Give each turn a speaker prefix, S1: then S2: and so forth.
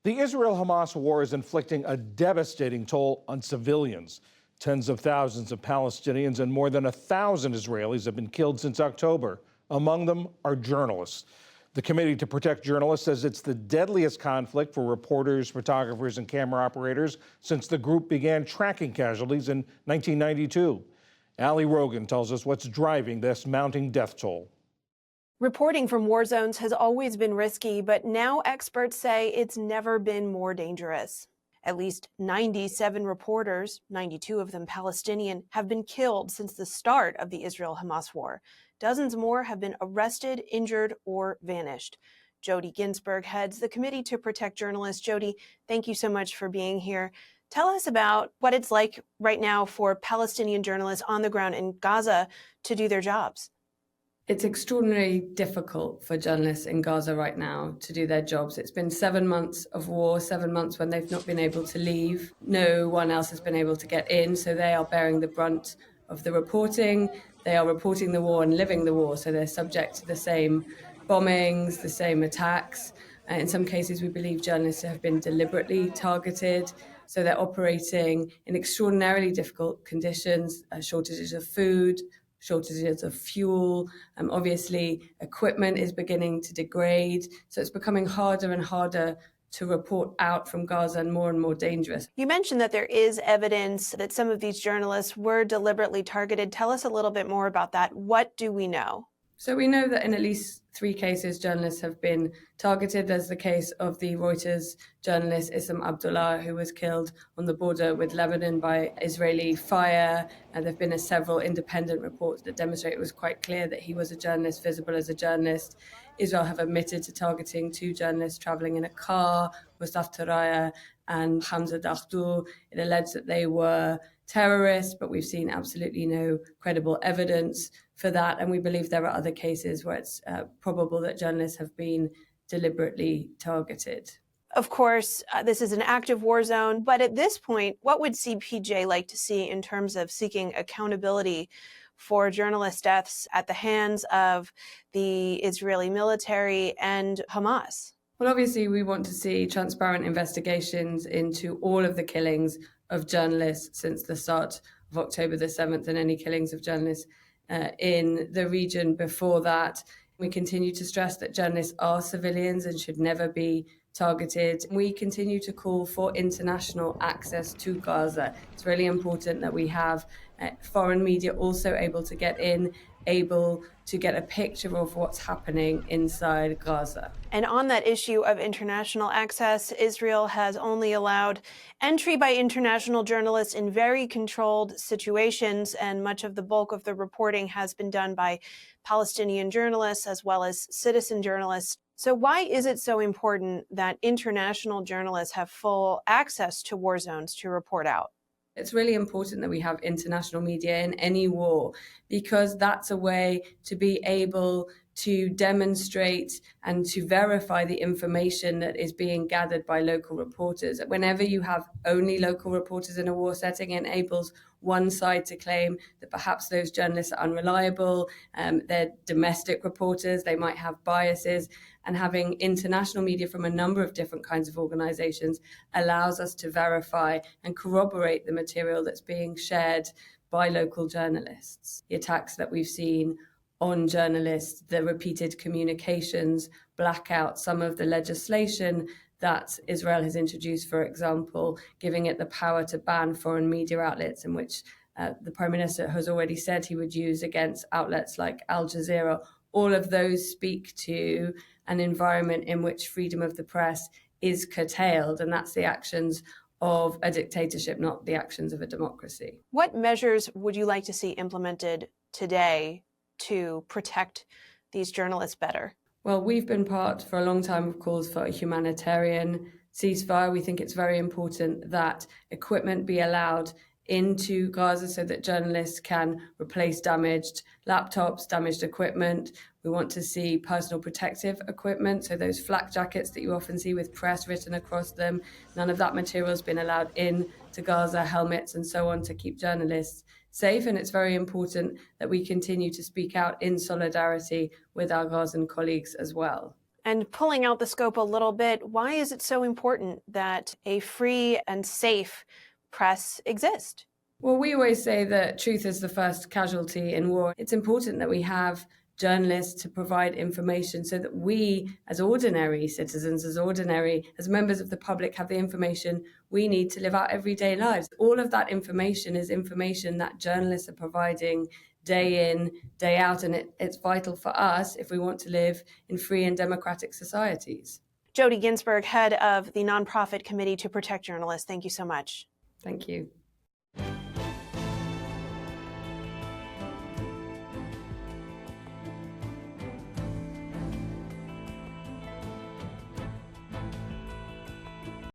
S1: The Israel-Hamas war is inflicting a devastating toll on civilians. Tens of thousands of Palestinians and more than 1,000 Israelis have been killed since October. Among them are journalists. The Committee to Protect Journalists says it's the deadliest conflict for reporters, photographers, and camera operators since the group began tracking casualties in 1992. Ali Rogan tells us what's driving this mounting death toll.
S2: Reporting from war zones has always been risky, but now experts say it's never been more dangerous. At least 97 reporters, 92 of them Palestinian, have been killed since the start of the Israel-Hamas war. Dozens more have been arrested, injured, or vanished. Jody Ginsburg heads the Committee to Protect Journalists. Jody, thank you so much for being here. Tell us about what it's like right now for Palestinian journalists on the ground in Gaza to do their jobs.
S3: It's extraordinarily difficult for journalists in Gaza right now to do their jobs. It's been 7 months of war, 7 months when they've not been able to leave. No one else has been able to get in, so they are bearing the brunt of the reporting. They are reporting the war and living the war, so they're subject to the same bombings, the same attacks. In some cases, we believe journalists have been deliberately targeted. So they're operating in extraordinarily difficult conditions, shortages of food, shortages of fuel. Obviously, equipment is beginning to degrade. So it's becoming harder and harder to report out from Gaza and more dangerous.
S2: You mentioned that there is evidence that some of these journalists were deliberately targeted. Tell us a little bit more about that. What do we know?
S3: So we know that in at least 3 cases, journalists have been targeted. There's the case of the Reuters journalist Issam Abdullah, who was killed on the border with Lebanon by Israeli fire. And there have been several independent reports that demonstrate it was quite clear that he was a journalist, visible as a journalist. Israel have admitted to targeting 2 journalists traveling in a car, Mustaf Taraya and Hamza Dakhdour. It alleged that they were terrorists, but we've seen absolutely no credible evidence for that. And we believe there are other cases where it's probable that journalists have been deliberately targeted.
S2: Of course, this is an active war zone, but at this point, what would CPJ like to see in terms of seeking accountability for journalist deaths at the hands of the Israeli military and Hamas?
S3: Well, obviously, we want to see transparent investigations into all of the killings of journalists since the start of October the 7th and any killings of journalists in the region before that. We continue to stress that journalists are civilians and should never be targeted. We continue to call for international access to Gaza. It's really important that we have foreign media also able to get in, able to get a picture of what's happening inside Gaza.
S2: And on that issue of international access, Israel has only allowed entry by international journalists in very controlled situations, and much of the bulk of the reporting has been done by Palestinian journalists as well as citizen journalists. So why is it so important that international journalists have full access to war zones to report out?
S3: It's really important that we have international media in any war, because that's a way to be able to demonstrate and to verify the information that is being gathered by local reporters. Whenever you have only local reporters in a war setting, it enables one side to claim that perhaps those journalists are unreliable, they're domestic reporters, they might have biases, and having international media from a number of different kinds of organizations allows us to verify and corroborate the material that's being shared by local journalists. The attacks that we've seen on journalists, the repeated communications, blackout, some of the legislation that Israel has introduced, for example, giving it the power to ban foreign media outlets, in which the Prime Minister has already said he would use against outlets like Al Jazeera. All of those speak to an environment in which freedom of the press is curtailed, and that's the actions of a dictatorship, not the actions of a democracy.
S2: What measures would you like to see implemented today to protect these journalists better?
S3: Well, we've been part for a long time of calls for a humanitarian ceasefire. We think it's very important that equipment be allowed into Gaza so that journalists can replace damaged laptops, damaged equipment. We want to see personal protective equipment, so those flak jackets that you often see with press written across them. None of that material has been allowed in to Gaza, helmets and so on, to keep journalists safe. And it's very important that we continue to speak out in solidarity with our Gazan colleagues as well.
S2: And pulling out the scope a little bit, why is it so important that a free and safe press exist?
S3: Well, we always say that truth is the first casualty in war. It's important that we have journalists to provide information so that we, as ordinary citizens, as members of the public, have the information we need to live our everyday lives. All of that information is information that journalists are providing day in, day out, and it's vital for us if we want to live in free and democratic societies.
S2: Jody Ginsberg, head of the nonprofit Committee to Protect Journalists, thank you so much.
S3: Thank you.